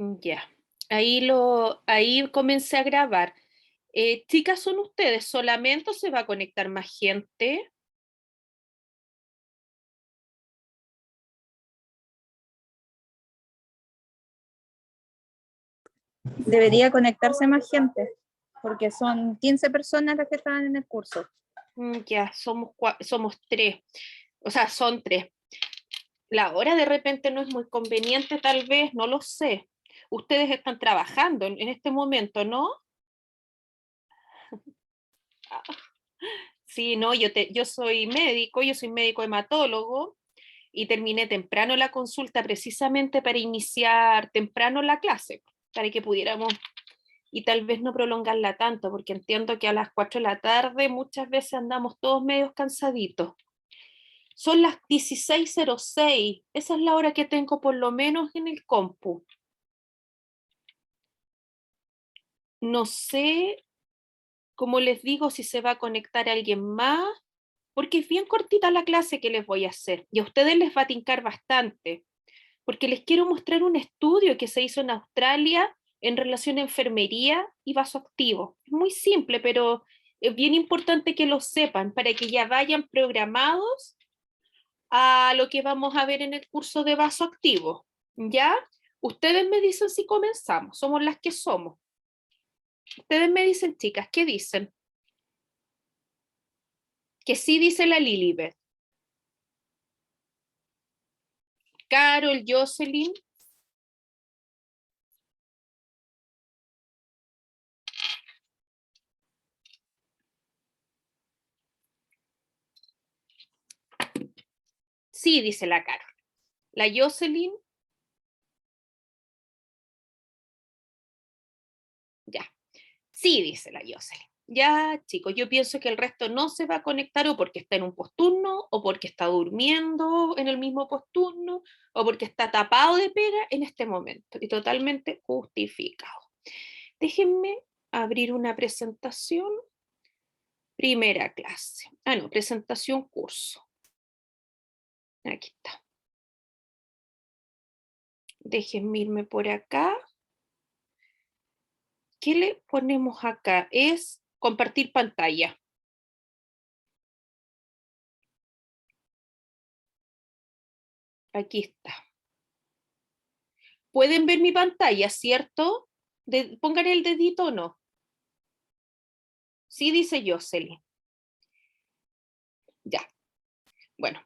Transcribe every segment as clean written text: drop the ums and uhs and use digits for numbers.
Ya. Ahí comencé a grabar. Chicas, ¿son ustedes solamente o se va a conectar más gente? Debería conectarse más gente, porque son 15 personas las que estaban en el curso. Ya, somos tres. O sea, son tres. La hora de repente no es muy conveniente, tal vez, no lo sé. Ustedes están trabajando en este momento, ¿no? Sí, no, yo soy médico hematólogo y terminé temprano la consulta precisamente para iniciar temprano la clase, para que pudiéramos y tal vez no prolongarla tanto, porque entiendo que a las 4 de la tarde muchas veces andamos todos medios cansaditos. Son las 16:06, esa es la hora que tengo por lo menos en el compu. No sé, como les digo, si se va a conectar alguien más, porque es bien cortita la clase que les voy a hacer y a ustedes les va a tincar bastante, porque les quiero mostrar un estudio que se hizo en Australia en relación a enfermería y vasoactivo. Es muy simple, pero es bien importante que lo sepan para que ya vayan programados a lo que vamos a ver en el curso de vasoactivo. ¿Ya? Ustedes me dicen si comenzamos, somos las que somos. Ustedes me dicen, chicas, ¿qué dicen? Que sí dice la Lilibet. Carol, Jocelyn. Sí, dice la Carol. La Jocelyn, ya. Sí, dice la Jocelyn. Ya, chicos, yo pienso que el resto no se va a conectar o porque está en un posturno, o porque está durmiendo en el mismo posturno, o porque está tapado de pega en este momento y totalmente justificado. Déjenme abrir una presentación. Primera clase. Ah, no, presentación curso. Aquí está. Déjenme irme por acá. ¿Qué le ponemos acá? Es compartir pantalla. Aquí está. Pueden ver mi pantalla, ¿cierto? Pongan el dedito o no. Sí, dice Jocelyn. Ya. Bueno,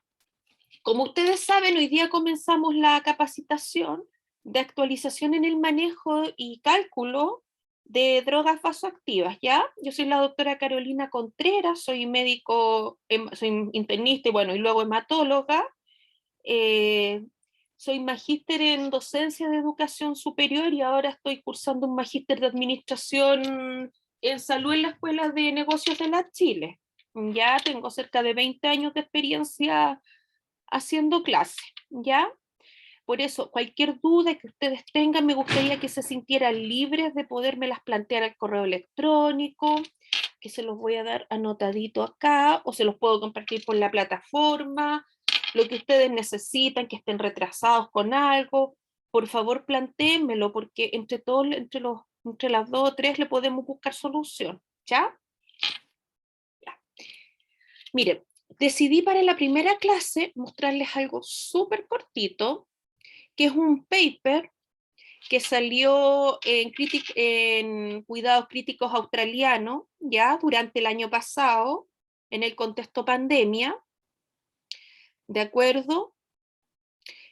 como ustedes saben, hoy día comenzamos la capacitación de actualización en el manejo y cálculo de drogas vasoactivas, ¿ya? Yo soy la doctora Carolina Contreras, soy médico, soy internista y bueno, y luego hematóloga. Eh, Soy magíster en docencia de educación superior y ahora estoy cursando un magíster de administración en salud en la Escuela de Negocios de la Chile. Ya tengo cerca de 20 años de experiencia haciendo clase, ¿ya? Por eso, cualquier duda que ustedes tengan, me gustaría que se sintieran libres de podérmelas plantear al correo electrónico, que se los voy a dar anotadito acá, o se los puedo compartir por la plataforma, lo que ustedes necesitan, que estén retrasados con algo, por favor plantéenmelo, porque entre todos, entre las dos o tres le podemos buscar solución, ¿ya? Ya. Miren, decidí para la primera clase mostrarles algo súper cortito, que es un paper que salió en Cuidados Críticos Australiano, ya durante el año pasado, en el contexto pandemia, ¿de acuerdo?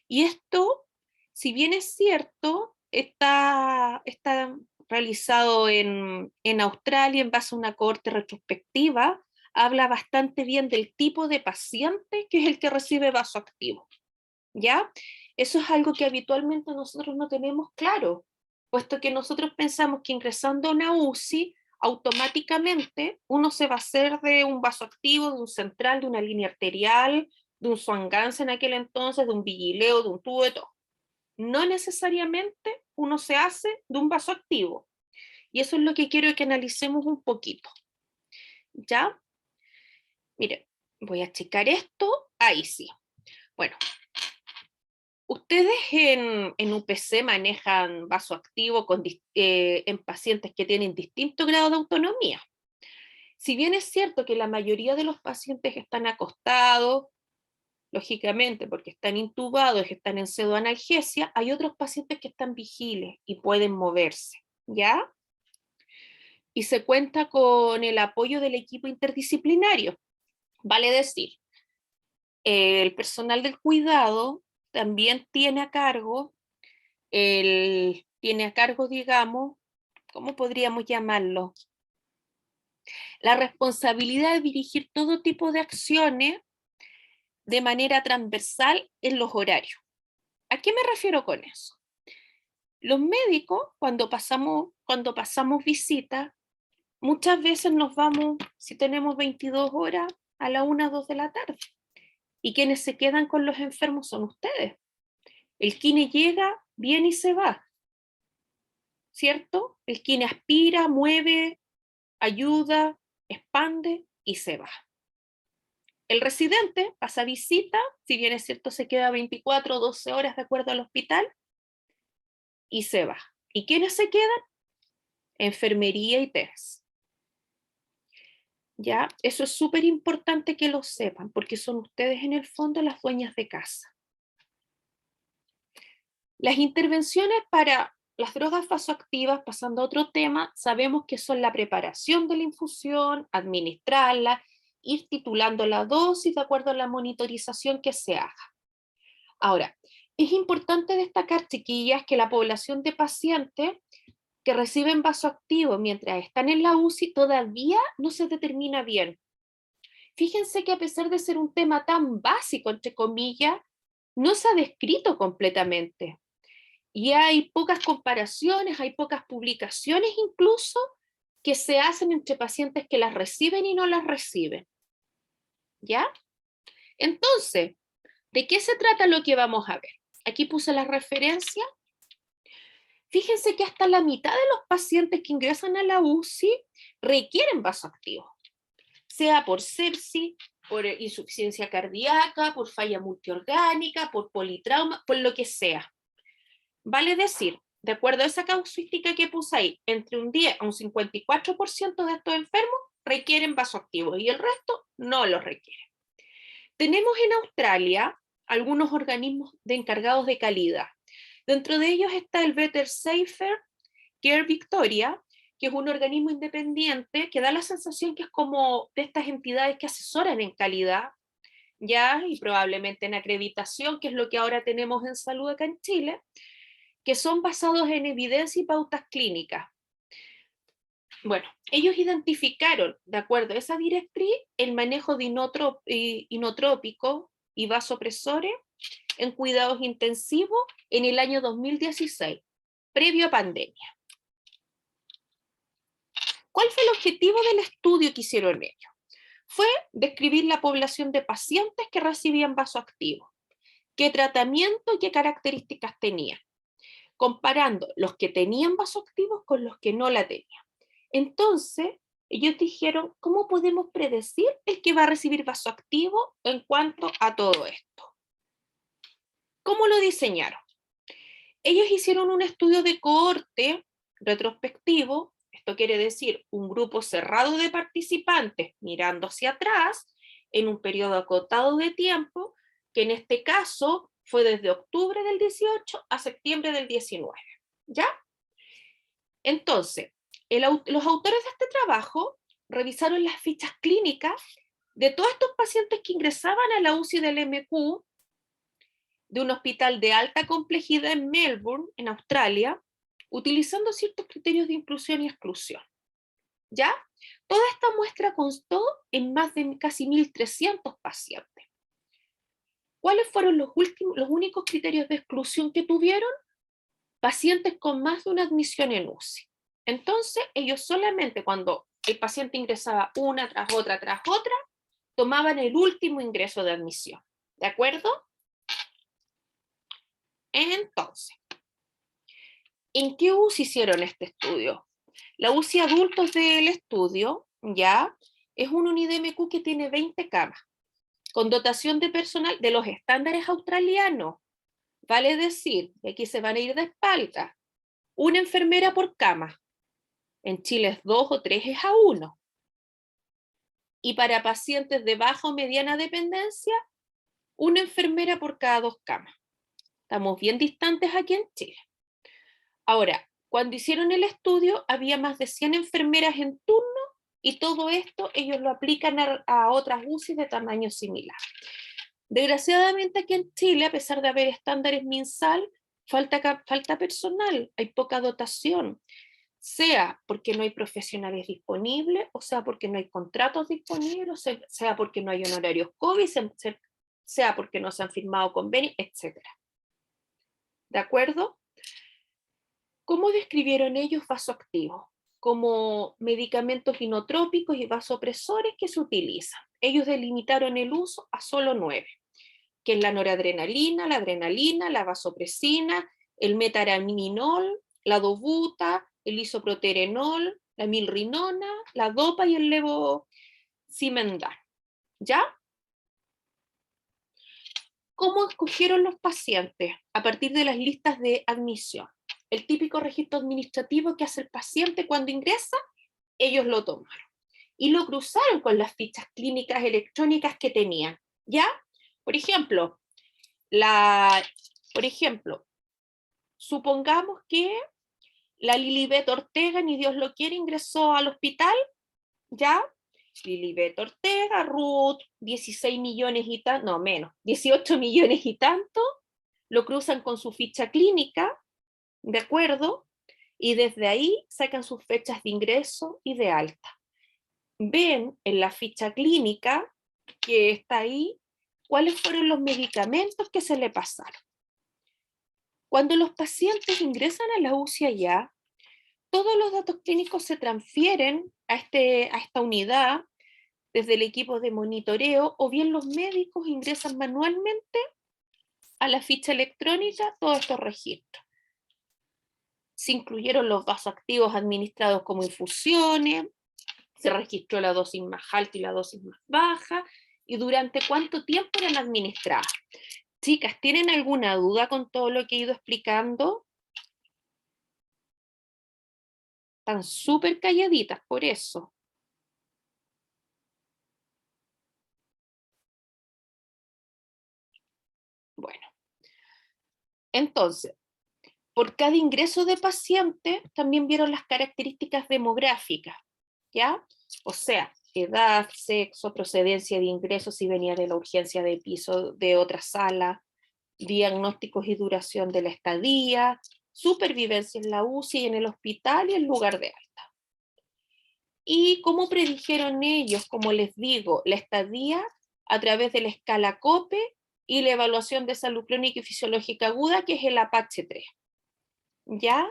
Y esto, si bien es cierto, está realizado en Australia en base a una cohorte retrospectiva, habla bastante bien del tipo de paciente que es el que recibe vasoactivo. ¿Ya? Eso es algo que habitualmente nosotros no tenemos claro, puesto que nosotros pensamos que ingresando a una UCI, automáticamente uno se va a hacer de un vasoactivo, de un central, de una línea arterial, de un Swan-Ganz en aquel entonces, de un vigileo, de un tubo, de todo. No necesariamente uno se hace de un vasoactivo. Y eso es lo que quiero que analicemos un poquito. ¿Ya? Miren, voy a checar esto. Ahí sí. Bueno, Ustedes en UPC manejan vasoactivo en pacientes que tienen distinto grado de autonomía. Si bien es cierto que la mayoría de los pacientes están acostados, lógicamente porque están intubados, están en pseudoanalgesia, hay otros pacientes que están vigiles y pueden moverse, ¿ya? Y se cuenta con el apoyo del equipo interdisciplinario. Vale decir, el personal del cuidado también tiene a cargo, digamos, ¿cómo podríamos llamarlo? La responsabilidad de dirigir todo tipo de acciones de manera transversal en los horarios. ¿A qué me refiero con eso? Los médicos, cuando pasamos visita, muchas veces nos vamos, si tenemos 22 horas, a la 1 o 2 de la tarde. Y quienes se quedan con los enfermos son ustedes. El kine llega, viene y se va, ¿cierto? El kine aspira, mueve, ayuda, expande y se va. El residente pasa visita, si bien es cierto se queda 24 o 12 horas de acuerdo al hospital, y se va. ¿Y quiénes se quedan? Enfermería y TERS. ¿Ya? Eso es súper importante que lo sepan, porque son ustedes en el fondo las dueñas de casa. Las intervenciones para las drogas vasoactivas, pasando a otro tema, sabemos que son la preparación de la infusión, administrarla, ir titulando la dosis de acuerdo a la monitorización que se haga. Ahora, es importante destacar, chiquillas, que la población de pacientes que reciben vasoactivos mientras están en la UCI todavía no se determina bien. Fíjense que a pesar de ser un tema tan básico, entre comillas, no se ha descrito completamente. Y hay pocas comparaciones, hay pocas publicaciones incluso que se hacen entre pacientes que las reciben y no las reciben. ¿Ya? Entonces, ¿de qué se trata lo que vamos a ver? Aquí puse la referencia. Fíjense que hasta la mitad de los pacientes que ingresan a la UCI requieren vasoactivos, sea por sepsis, por insuficiencia cardíaca, por falla multiorgánica, por politrauma, por lo que sea. Vale decir, de acuerdo a esa casuística que puse ahí, entre un 10 a un 54% de estos enfermos requieren vasoactivos y el resto no los requieren. Tenemos en Australia algunos organismos encargados de calidad. Dentro de ellos está el Better Safer Care Victoria, que es un organismo independiente que da la sensación que es como de estas entidades que asesoran en calidad, ya, y probablemente en acreditación, que es lo que ahora tenemos en salud acá en Chile, que son basados en evidencia y pautas clínicas. Bueno, ellos identificaron, de acuerdo a esa directriz, el manejo de inotrópicos y vasopresores en cuidados intensivos en el año 2016, previo a pandemia. ¿Cuál fue el objetivo del estudio que hicieron ellos? Fue describir la población de pacientes que recibían vasoactivos, qué tratamiento y qué características tenían, comparando los que tenían vasoactivos con los que no la tenían. Entonces, ellos dijeron, ¿cómo podemos predecir el que va a recibir vasoactivo en cuanto a todo esto? ¿Cómo lo diseñaron? Ellos hicieron un estudio de cohorte retrospectivo, esto quiere decir un grupo cerrado de participantes mirando hacia atrás en un periodo acotado de tiempo, que en este caso fue desde octubre del 18 a septiembre del 19. ¿Ya? Entonces, los autores de este trabajo revisaron las fichas clínicas de todos estos pacientes que ingresaban a la UCI del MQ de un hospital de alta complejidad en Melbourne, en Australia, utilizando ciertos criterios de inclusión y exclusión. ¿Ya? Toda esta muestra constó en más de casi 1.300 pacientes. ¿Cuáles fueron los únicos criterios de exclusión que tuvieron? Pacientes con más de una admisión en UCI. Entonces, ellos solamente cuando el paciente ingresaba una tras otra, tomaban el último ingreso de admisión. ¿De acuerdo? Entonces, ¿en qué UCI hicieron este estudio? La UCI adultos del estudio, ya, es un UNIDMQ que tiene 20 camas, con dotación de personal de los estándares australianos, Vale decir, y aquí se van a ir de espalda, una enfermera por cama. En Chile es 2 o 3 es a 1. Y para pacientes de baja o mediana dependencia, una enfermera por cada 2 camas. Estamos bien distantes aquí en Chile. Ahora, cuando hicieron el estudio, había más de 100 enfermeras en turno y todo esto ellos lo aplican a otras UCI de tamaño similar. Desgraciadamente aquí en Chile, a pesar de haber estándares MinSal, falta personal, hay poca dotación, sea porque no hay profesionales disponibles, o sea porque no hay contratos disponibles, sea porque no hay honorarios COVID, sea porque no se han firmado convenios, etc. ¿De acuerdo? ¿Cómo describieron ellos vasoactivos? Como medicamentos inotrópicos y vasopresores que se utilizan. Ellos delimitaron el uso a solo 9, que es la noradrenalina, la adrenalina, la vasopresina, el metaraminol, la dobuta, el isoproterenol, la milrinona, la dopa y el levosimendan. ¿Ya? ¿Cómo escogieron los pacientes? A partir de las listas de admisión. El típico registro administrativo que hace el paciente cuando ingresa, ellos lo tomaron. Y lo cruzaron con las fichas clínicas electrónicas que tenían. ¿Ya? Por ejemplo, supongamos que la Lilibet Ortega, ni Dios lo quiere, ingresó al hospital, ¿ya? Lilibet Ortega, Ruth, 16 millones y tanto, no menos, 18 millones y tanto, lo cruzan con su ficha clínica, ¿de acuerdo? Y desde ahí sacan sus fechas de ingreso y de alta. Ven en la ficha clínica que está ahí cuáles fueron los medicamentos que se le pasaron. Cuando los pacientes ingresan a la UCI allá, todos los datos clínicos se transfieren a esta unidad desde el equipo de monitoreo, o bien los médicos ingresan manualmente a la ficha electrónica todos estos registros. Se incluyeron los vasoactivos administrados como infusiones, se registró la dosis más alta y la dosis más baja, y durante cuánto tiempo eran administradas. Chicas, ¿tienen alguna duda con todo lo que he ido explicando? Están súper calladitas por eso. Bueno, entonces, por cada ingreso de paciente también vieron las características demográficas, ¿ya? O sea, edad, sexo, procedencia de ingresos, si venía de la urgencia de piso de otra sala, diagnósticos y duración de la estadía, supervivencia en la UCI, en el hospital y en lugar de alta. ¿Y cómo predijeron ellos? Como les digo, la estadía a través de la escala COPE y la evaluación de salud crónica y fisiológica aguda, que es el Apache 3. ¿Ya?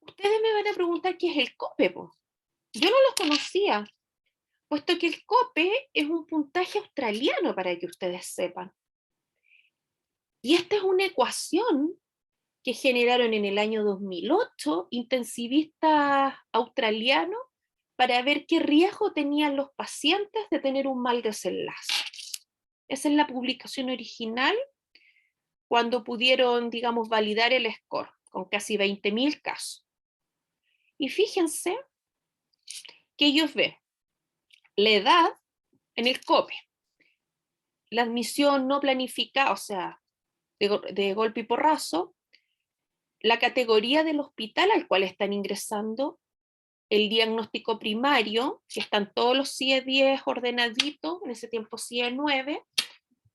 Ustedes me van a preguntar qué es el COPE, po. Yo no lo conocía, puesto que el COPE es un puntaje australiano, para que ustedes sepan. Y esta es una ecuación que generaron en el año 2008 intensivistas australianos para ver qué riesgo tenían los pacientes de tener un mal desenlace. Esa es la publicación original cuando pudieron, digamos, validar el score con casi 20.000 casos. Y fíjense que ellos ven la edad en el COPE, la admisión no planificada, o sea, de golpe y porrazo, la categoría del hospital al cual están ingresando, el diagnóstico primario, que están todos los CIE 10 ordenaditos, en ese tiempo CIE 9,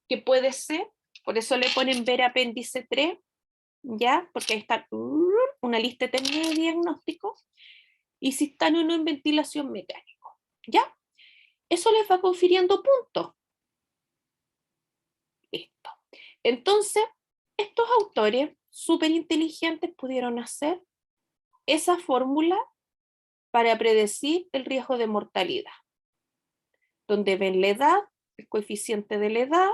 que puede ser, por eso le ponen ver apéndice 3, ¿ya? Porque ahí está una lista eterna de diagnósticos, y si están o no en ventilación mecánica, ¿ya? Eso les va confiriendo puntos. Listo. Entonces, estos autores súper inteligentes pudieron hacer esa fórmula para predecir el riesgo de mortalidad, donde ven la edad, el coeficiente de la edad,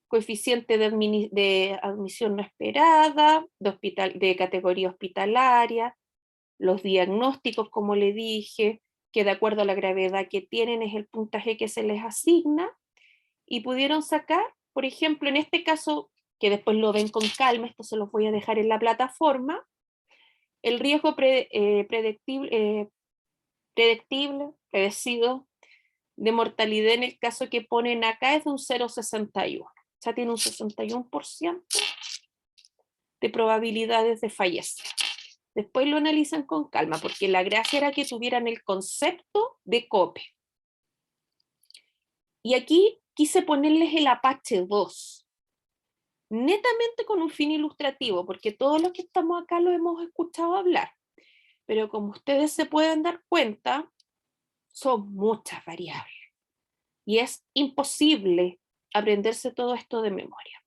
coeficiente de admisión no esperada, de categoría hospitalaria, los diagnósticos, como le dije, que de acuerdo a la gravedad que tienen es el puntaje que se les asigna, y pudieron sacar, por ejemplo, en este caso, que después lo ven con calma, esto se los voy a dejar en la plataforma, el riesgo predecido de mortalidad en el caso que ponen acá es de un 0,61. O sea, tiene un 61% de probabilidades de fallecer. Después lo analizan con calma, porque la gracia era que tuvieran el concepto de COPE. Y aquí quise ponerles el Apache 2, netamente con un fin ilustrativo, porque todos los que estamos acá lo hemos escuchado hablar. Pero como ustedes se pueden dar cuenta, son muchas variables. Y es imposible aprenderse todo esto de memoria.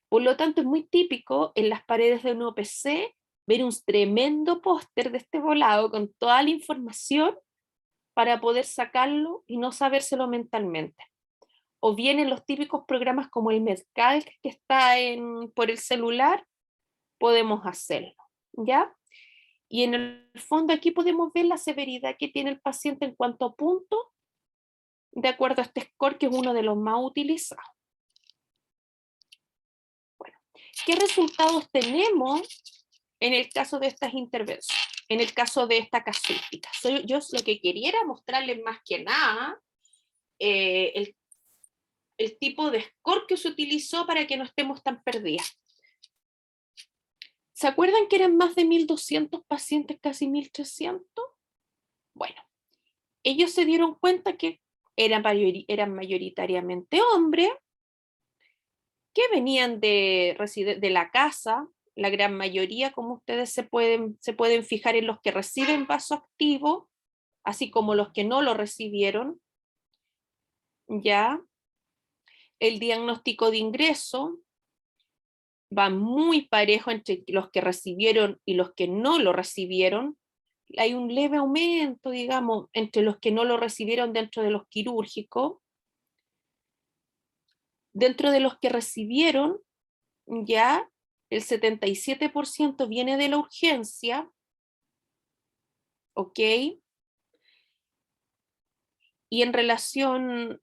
Por lo tanto, es muy típico en las paredes de un OPC ver un tremendo póster de este volado con toda la información para poder sacarlo y no sabérselo mentalmente. O bien en los típicos programas como el MedCalc que está por el celular, podemos hacerlo, ¿ya? Y en el fondo aquí podemos ver la severidad que tiene el paciente en cuanto a puntos, de acuerdo a este score que es uno de los más utilizados. Bueno, ¿qué resultados tenemos en el caso de estas intervenciones? En el caso de esta casuística. Yo lo que quería era mostrarles más que nada el tipo de score que se utilizó para que no estemos tan perdidas. ¿Se acuerdan que eran más de 1.200 pacientes, casi 1.300? Bueno, ellos se dieron cuenta que eran mayoritariamente hombres, que venían de la casa, la gran mayoría, como ustedes se pueden fijar en los que reciben vasoactivo, así como los que no lo recibieron, ya. El diagnóstico de ingreso va muy parejo entre los que recibieron y los que no lo recibieron. Hay un leve aumento, digamos, entre los que no lo recibieron dentro de los quirúrgicos. Dentro de los que recibieron, ya el 77% viene de la urgencia, ¿ok? Y en relación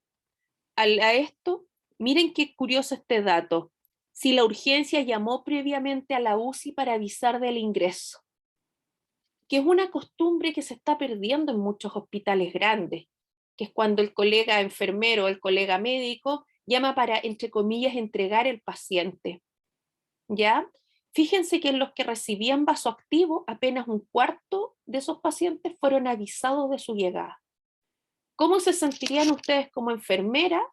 a esto, miren qué curioso este dato. Si la urgencia llamó previamente a la UCI para avisar del ingreso, que es una costumbre que se está perdiendo en muchos hospitales grandes, que es cuando el colega enfermero o el colega médico llama para, entre comillas, entregar el paciente, ¿ya? Fíjense que en los que recibían vasoactivo, apenas un cuarto de esos pacientes fueron avisados de su llegada. ¿Cómo se sentirían ustedes como enfermera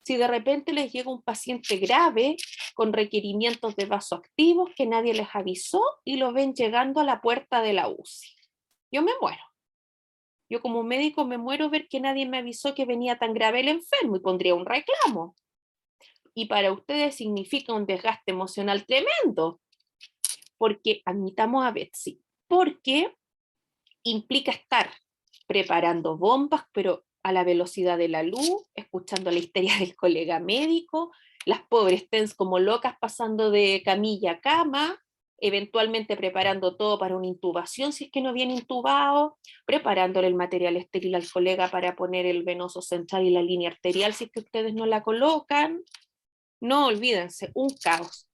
si de repente les llega un paciente grave con requerimientos de vasoactivos que nadie les avisó y lo ven llegando a la puerta de la UCI? Yo me muero. Yo como médico me muero ver que nadie me avisó que venía tan grave el enfermo y pondría un reclamo. Y para ustedes significa un desgaste emocional tremendo. Porque, admitamos a Betsy, porque implica estar preparando bombas, pero a la velocidad de la luz, escuchando la histeria del colega médico, las pobres TENS como locas pasando de camilla a cama, eventualmente preparando todo para una intubación si es que no viene intubado, preparándole el material estéril al colega para poner el venoso central y la línea arterial si es que ustedes no la colocan. No, olvídense, un caos.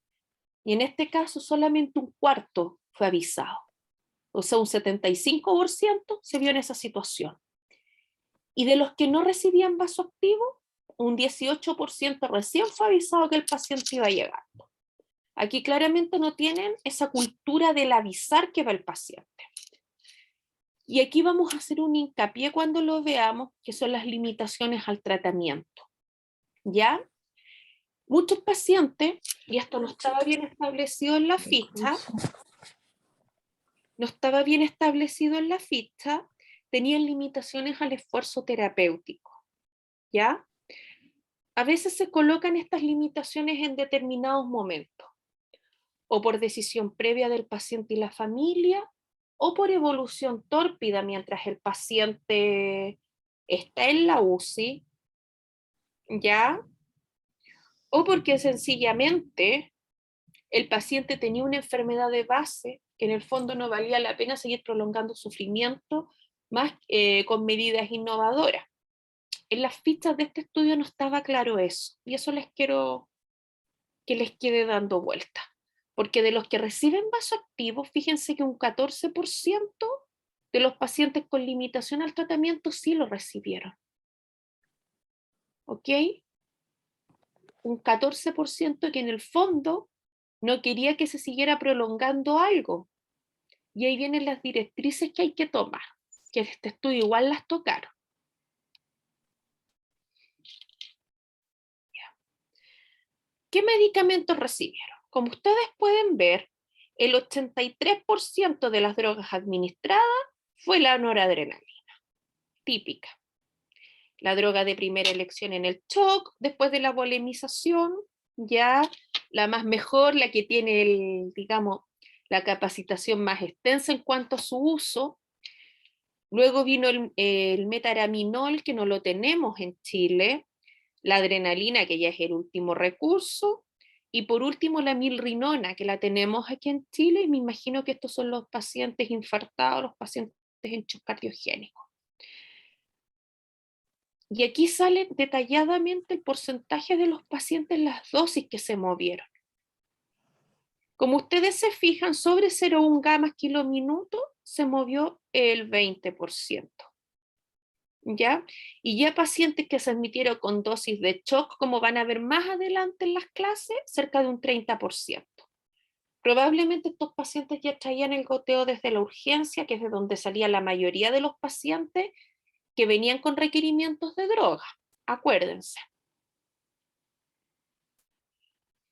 Y en este caso solamente un cuarto fue avisado. O sea, un 75% se vio en esa situación. Y de los que no recibían vasoactivo, un 18% recién fue avisado que el paciente iba llegando. Aquí claramente no tienen esa cultura del avisar que va el paciente. Y aquí vamos a hacer un hincapié cuando lo veamos, que son las limitaciones al tratamiento. ¿Ya? Muchos pacientes, y esto no estaba bien establecido en la ficha, tenían limitaciones al esfuerzo terapéutico, ¿ya? A veces se colocan estas limitaciones en determinados momentos, o por decisión previa del paciente y la familia, o por evolución tórpida mientras el paciente está en la UCI, ¿ya? O porque sencillamente el paciente tenía una enfermedad de base que en el fondo no valía la pena seguir prolongando sufrimiento más con medidas innovadoras. En las fichas de este estudio no estaba claro eso, y eso les quiero que les quede dando vuelta. Porque de los que reciben vasoactivos, fíjense que un 14% de los pacientes con limitación al tratamiento sí lo recibieron. ¿Ok? Un 14% que en el fondo no quería que se siguiera prolongando algo. Y ahí vienen las directrices que hay que tomar, que en este estudio igual las tocaron. ¿Qué medicamentos recibieron? Como ustedes pueden ver, el 83% de las drogas administradas fue la noradrenalina, típica. La droga de primera elección en el shock, después de la volemización, ya la más mejor, la que tiene digamos, la capacitación más extensa en cuanto a su uso. Luego vino el metaraminol, que no lo tenemos en Chile, la adrenalina, que ya es el último recurso, y por último la milrinona, que la tenemos aquí en Chile, y me imagino que estos son los pacientes infartados, los pacientes en shock cardiogénico. Y aquí sale detalladamente el porcentaje de los pacientes, las dosis que se movieron. Como ustedes se fijan, sobre 0,1 gamas kilo minuto se movió el 20%. ¿Ya? Y ya pacientes que se admitieron con dosis de shock, como van a ver más adelante en las clases, cerca de un 30%. Probablemente estos pacientes ya traían el goteo desde la urgencia, que es de donde salía la mayoría de los pacientes que venían con requerimientos de droga. Acuérdense.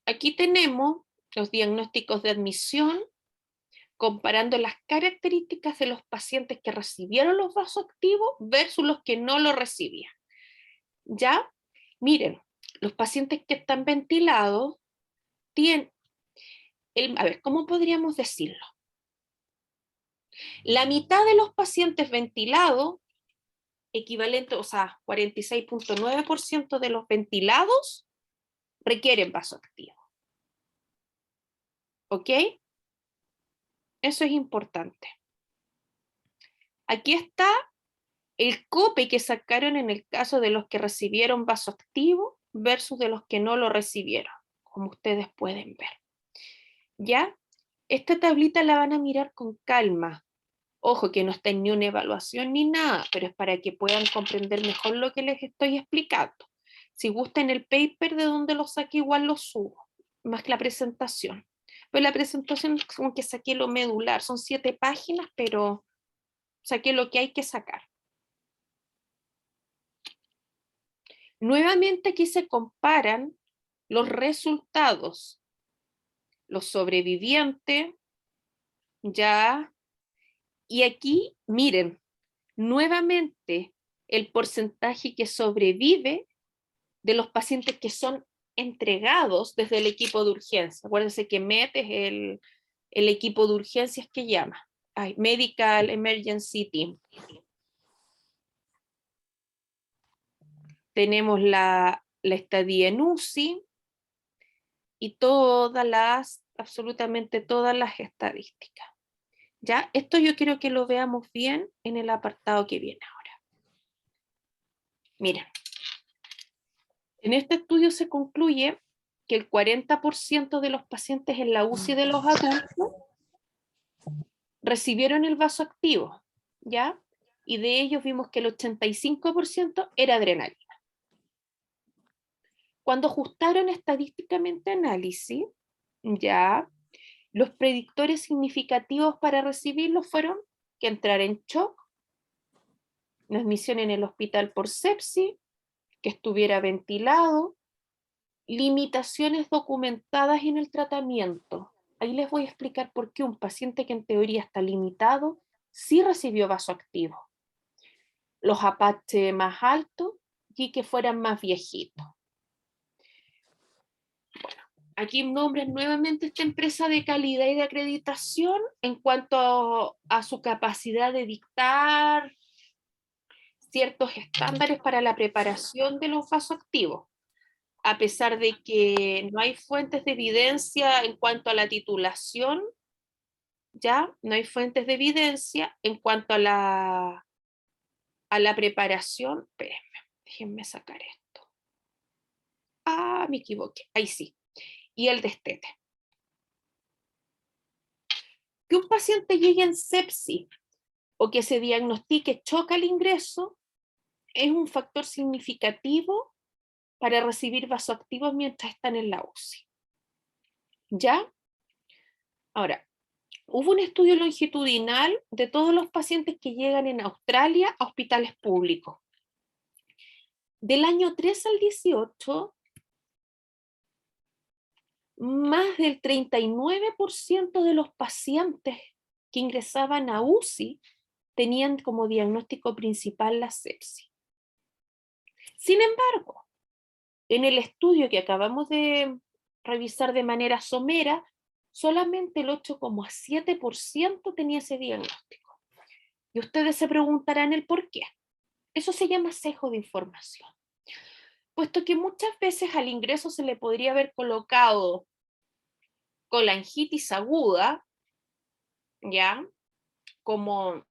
Aquí tenemos los diagnósticos de admisión, comparando las características de los pacientes que recibieron los vasoactivos versus los que no lo recibían. ¿Ya? Miren, los pacientes que están ventilados tienen, a ver, ¿cómo podríamos decirlo? La mitad de los pacientes ventilados, equivalente, o sea, 46,9% de los ventilados requieren vasoactivo. ¿Ok? Eso es importante. Aquí está el COPE que sacaron en el caso de los que recibieron vasoactivo versus de los que no lo recibieron, como ustedes pueden ver. ¿Ya? Esta tablita la van a mirar con calma. Ojo, que no está en ni una evaluación ni nada, pero es para que puedan comprender mejor lo que les estoy explicando. Si gustan el paper de donde lo saqué, igual lo subo, más que la presentación. Pues la presentación es como que saqué lo medular, son 7 páginas, pero saqué lo que hay que sacar. Nuevamente aquí se comparan los resultados. Los sobrevivientes, ya, y aquí miren, nuevamente el porcentaje que sobrevive de los pacientes que son entregados desde el equipo de urgencia. Acuérdense que MET es el equipo de urgencias que llama. Medical Emergency Team. Tenemos la estadía en UCI y absolutamente todas las estadísticas. ¿Ya? Esto yo quiero que lo veamos bien en el apartado que viene ahora. Miren, en este estudio se concluye que el 40% de los pacientes en la UCI de los adultos recibieron el vasoactivo, ¿ya? Y de ellos vimos que el 85% era adrenalina. Cuando ajustaron estadísticamente análisis, ya, los predictores significativos para recibirlo fueron que entrara en shock, una admisión en el hospital por sepsis, que estuviera ventilado, limitaciones documentadas en el tratamiento. Ahí les voy a explicar por qué un paciente que en teoría está limitado sí recibió vasoactivo. Los Apache más altos y que fueran más viejitos. Bueno, aquí nombran nuevamente esta empresa de calidad y de acreditación en cuanto a su capacidad de dictar ciertos estándares para la preparación de los vasoactivos, a pesar de que no hay fuentes de evidencia en cuanto a la titulación, ya no hay fuentes de evidencia en cuanto a a la preparación, espérenme, déjenme sacar esto. Ah, me equivoqué, ahí sí. Y el destete. Que un paciente llegue en sepsis o que se diagnostique shock al ingreso es un factor significativo para recibir vasoactivos mientras están en la UCI. ¿Ya? Ahora, hubo un estudio longitudinal de todos los pacientes que llegan en Australia a hospitales públicos. Del año 3 al 18, más del 39% de los pacientes que ingresaban a UCI tenían como diagnóstico principal la sepsis. Sin embargo, en el estudio que acabamos de revisar de manera somera, solamente el 8,7% tenía ese diagnóstico. Y ustedes se preguntarán el por qué. Eso se llama sesgo de información. Puesto que muchas veces al ingreso se le podría haber colocado colangitis aguda, ¿ya? Como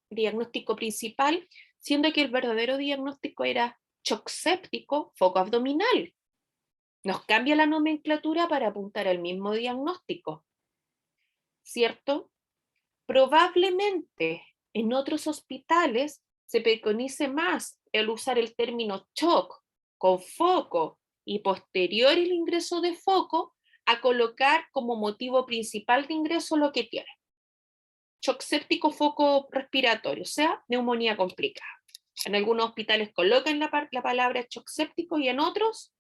diagnóstico principal, siendo que el verdadero diagnóstico era shock séptico, foco abdominal. Nos cambia la nomenclatura para apuntar al mismo diagnóstico, ¿cierto? Probablemente en otros hospitales se preconice más el usar el término shock con foco y posterior el ingreso de foco a colocar como motivo principal de ingreso lo que tiene. Shock séptico, foco respiratorio, o sea, neumonía complicada. En algunos hospitales colocan la palabra shock séptico y en otros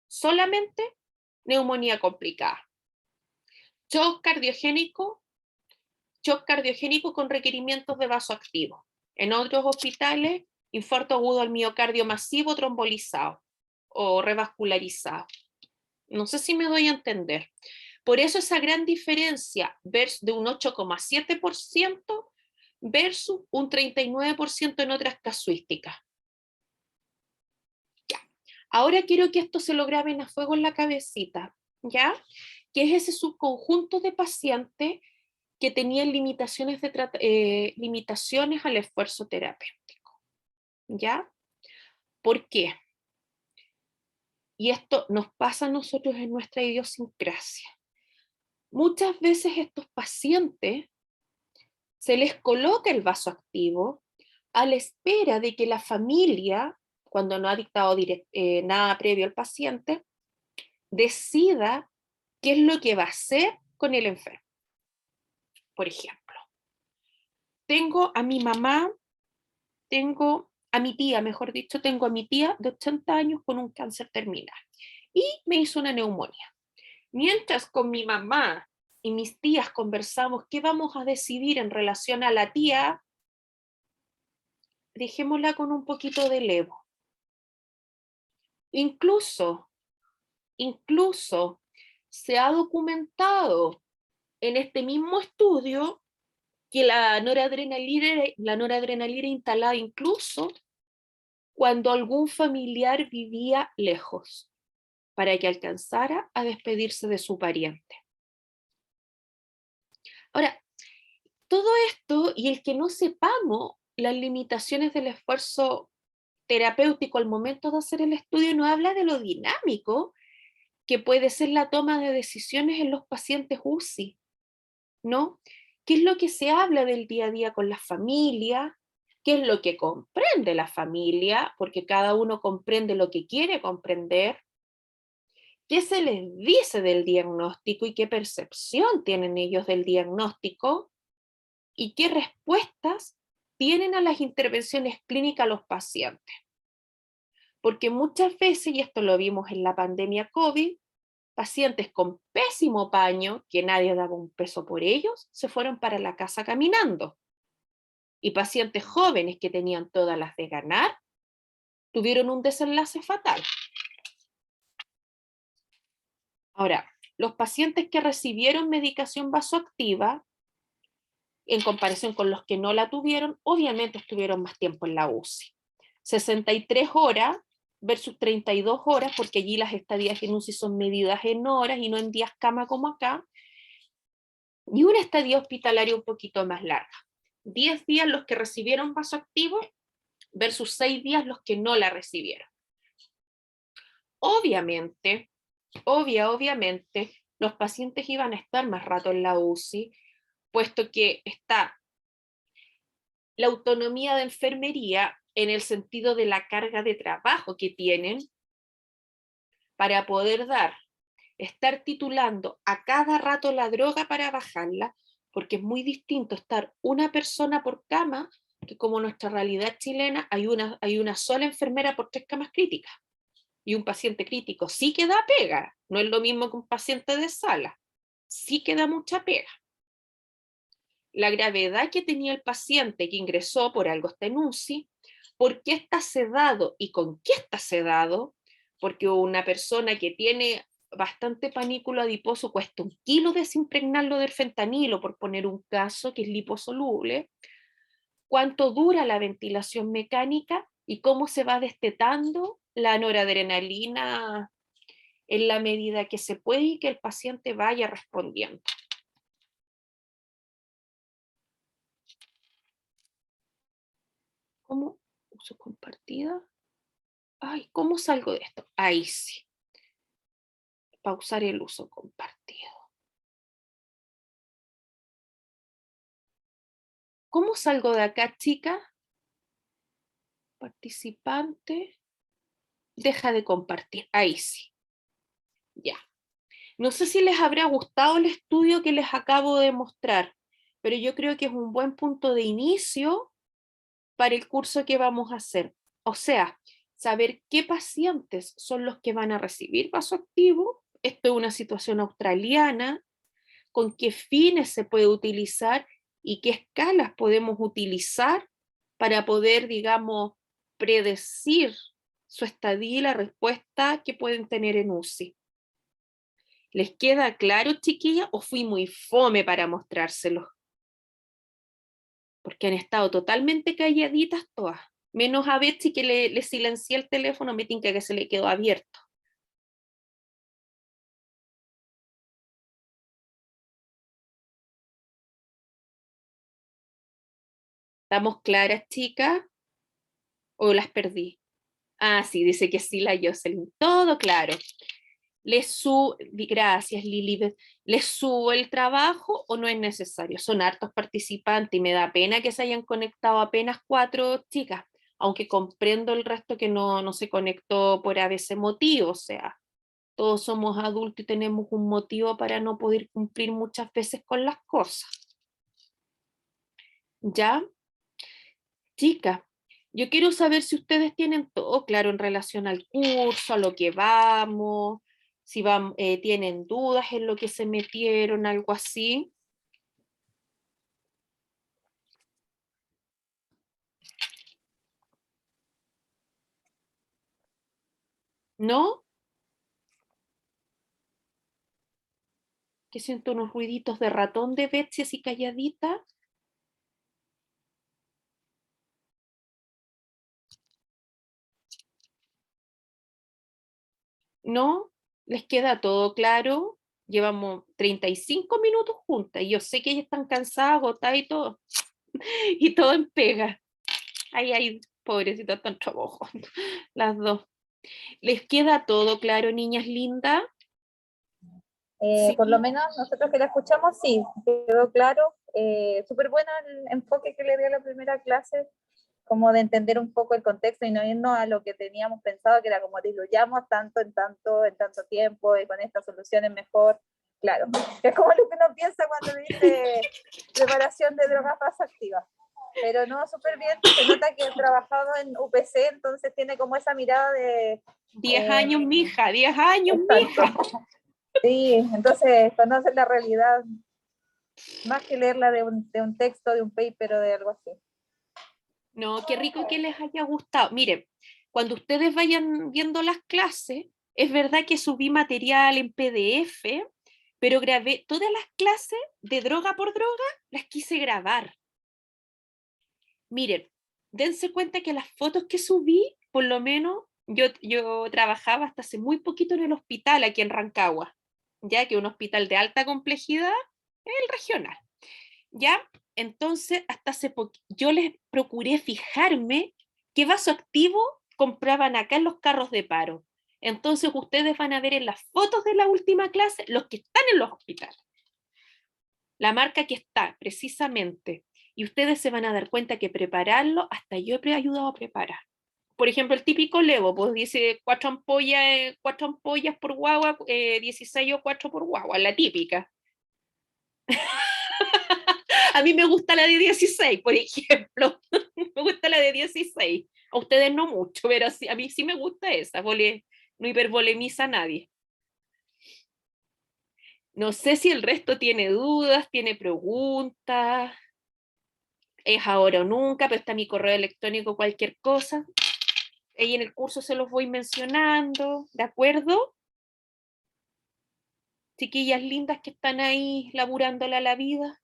solamente neumonía complicada. Shock cardiogénico con requerimientos de vasoactivo. En otros hospitales, infarto agudo al miocardio masivo trombolizado o revascularizado. No sé si me doy a entender. Por eso esa gran diferencia de un 8,7% versus un 39% en otras casuísticas. Ya. Ahora quiero que esto se lo graben a fuego en la cabecita, ¿ya? Que es ese subconjunto de pacientes que tenían limitaciones al esfuerzo terapéutico, ¿ya? ¿Por qué? Y esto nos pasa a nosotros en nuestra idiosincrasia. Muchas veces estos pacientes se les coloca el vasoactivo a la espera de que la familia, cuando no ha dictado nada previo al paciente, decida qué es lo que va a hacer con el enfermo. Por ejemplo, tengo a mi mamá, tengo a mi tía, mejor dicho, tengo a mi tía de 80 años con un cáncer terminal y me hizo una neumonía. Mientras con mi mamá y mis tías conversamos qué vamos a decidir en relación a la tía, dejémosla con un poquito de levo. Incluso se ha documentado en este mismo estudio que la noradrenalina instalada incluso cuando algún familiar vivía lejos, para que alcanzara a despedirse de su pariente. Ahora, todo esto y el que no sepamos las limitaciones del esfuerzo terapéutico al momento de hacer el estudio no habla de lo dinámico que puede ser la toma de decisiones en los pacientes UCI, ¿no? ¿Qué es lo que se habla del día a día con la familia? ¿Qué es lo que comprende la familia? Porque cada uno comprende lo que quiere comprender. ¿Qué se les dice del diagnóstico y qué percepción tienen ellos del diagnóstico? ¿Y qué respuestas tienen a las intervenciones clínicas los pacientes? Porque muchas veces, y esto lo vimos en la pandemia COVID, pacientes con pésimo paño, que nadie daba un peso por ellos, se fueron para la casa caminando. Y pacientes jóvenes que tenían todas las de ganar, tuvieron un desenlace fatal. Ahora, los pacientes que recibieron medicación vasoactiva, en comparación con los que no la tuvieron, obviamente estuvieron más tiempo en la UCI. 63 horas versus 32 horas, porque allí las estadías en UCI son medidas en horas y no en días cama como acá, y una estadía hospitalaria un poquito más larga. 10 días los que recibieron vasoactivo versus 6 días los que no la recibieron. Obviamente, obviamente, los pacientes iban a estar más rato en la UCI, puesto que está la autonomía de enfermería en el sentido de la carga de trabajo que tienen para poder estar titulando a cada rato la droga para bajarla, porque es muy distinto estar una persona por cama, que como nuestra realidad chilena hay una sola enfermera por 3 camas críticas, y un paciente crítico sí que da pega, no es lo mismo que un paciente de sala, sí que da mucha pega. La gravedad que tenía el paciente que ingresó, por algo está en UCI, por qué está sedado y con qué está sedado, porque una persona que tiene bastante panículo adiposo cuesta 1 kilo desimpregnarlo del fentanilo, por poner un caso que es liposoluble, cuánto dura la ventilación mecánica y cómo se va destetando la noradrenalina en la medida que se puede y que el paciente vaya respondiendo. ¿Cómo? Uso compartida. Ay, ¿cómo salgo de esto? Ahí sí. Pausar el uso compartido. ¿Cómo salgo de acá, chica? Participante. Deja de compartir. Ahí sí. Ya. No sé si les habrá gustado el estudio que les acabo de mostrar, pero yo creo que es un buen punto de inicio para el curso que vamos a hacer. O sea, saber qué pacientes son los que van a recibir vasoactivo. Esto es una situación australiana, con qué fines se puede utilizar y qué escalas podemos utilizar para poder, digamos, predecir su estadía y la respuesta que pueden tener en UCI. ¿Les queda claro, chiquilla, o fui muy fome para mostrárselos? Porque han estado totalmente calladitas todas. Menos a Betsy, que le silencié el teléfono, me tinca que se le quedó abierto. ¿Estamos claras, chicas? ¿O las perdí? Ah, sí, dice que sí, la Jocelyn. Todo claro. Gracias, Lili. ¿Les subo el trabajo o no es necesario? Son hartos participantes y me da pena que se hayan conectado apenas 4 chicas, aunque comprendo el resto que no se conectó por a veces motivo, o sea, todos somos adultos y tenemos un motivo para no poder cumplir muchas veces con las cosas. ¿Ya? Chicas, yo quiero saber si ustedes tienen todo claro en relación al curso, a lo que vamos, si tienen dudas en lo que se metieron, algo así. ¿No? Que siento unos ruiditos de ratón de Betsy así calladita. ¿No? ¿Les queda todo claro? Llevamos 35 minutos juntas y yo sé que ellas están cansadas, agotadas y todo. Y todo en pega. Ay, pobrecitas, están trabajando las dos. ¿Les queda todo claro, niñas lindas? Sí. Por lo menos nosotros que la escuchamos, sí, quedó claro. Súper bueno el enfoque que le dio la primera clase, como de entender un poco el contexto y no irnos a lo que teníamos pensado, que era como diluyamos tanto en tanto tiempo, y con esta solución es mejor. Claro, es como lo que uno piensa cuando dice preparación de drogas vasoactivas. Pero no, súper bien, se nota que ha trabajado en UPC, entonces tiene como esa mirada de... 10 años, mija, 10 años, mija. Sí, entonces conoce la realidad, más que leerla de un texto, de un paper o de algo así. No, qué rico que les haya gustado. Miren, cuando ustedes vayan viendo las clases, es verdad que subí material en PDF, pero grabé todas las clases de droga por droga, las quise grabar. Miren, dense cuenta que las fotos que subí, por lo menos, yo trabajaba hasta hace muy poquito en el hospital aquí en Rancagua, ya que un hospital de alta complejidad es el regional. ¿Ya? Entonces, hasta hace poco, yo les procuré fijarme ¿Qué vaso activo compraban acá en los carros de paro? Entonces ustedes van a ver en las fotos de la última clase los que están en los hospitales. La marca que está, precisamente. Y ustedes se van a dar cuenta que prepararlo, hasta yo he ayudado a preparar. Por ejemplo, el típico Levo, pues dice 4 ampollas por guagua, 16 o 4 por guagua, la típica. A mí me gusta la de 16, por ejemplo. Me gusta la de 16. A ustedes no mucho, pero sí, a mí sí me gusta esa. No hiperbolemiza a nadie. No sé si el resto tiene dudas, tiene preguntas. Es ahora o nunca, pero está mi correo electrónico, cualquier cosa. Ahí en el curso se los voy mencionando, ¿de acuerdo? Chiquillas lindas que están ahí laburándola a la vida.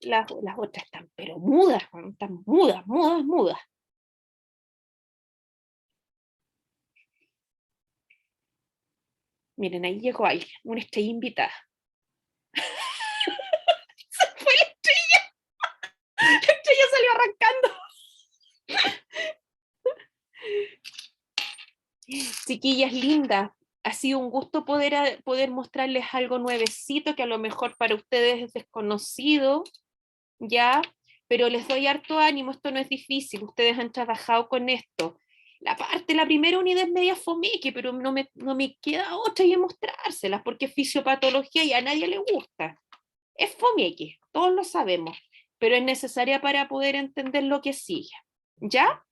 Las otras están, pero mudas, están mudas, mudas, mudas. Miren, ahí llegó alguien, una estrella invitada. ¡Se fue la estrella! La estrella salió arrancando. Chiquillas lindas, ha sido un gusto poder mostrarles algo nuevecito que a lo mejor para ustedes es desconocido, ¿ya? Pero les doy harto ánimo, esto no es difícil, ustedes han trabajado con esto. La primera unidad es media fomeque, pero no me queda otra y mostrárselas, porque es fisiopatología y a nadie le gusta. Es fomeque, todos lo sabemos, pero es necesaria para poder entender lo que sigue. ¿Ya?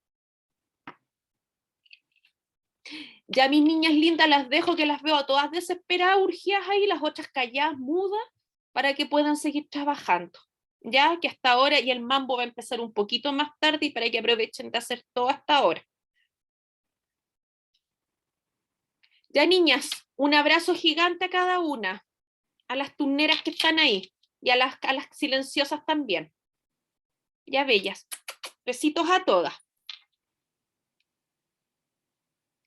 Ya mis niñas lindas las dejo, que las veo a todas desesperadas, urgidas ahí, las otras calladas, mudas, para que puedan seguir trabajando. Ya que hasta ahora, y el mambo va a empezar un poquito más tarde, y para que aprovechen de hacer todo hasta ahora. Ya niñas, un abrazo gigante a cada una, a las turneras que están ahí, y a las silenciosas también. Ya bellas. Besitos a todas.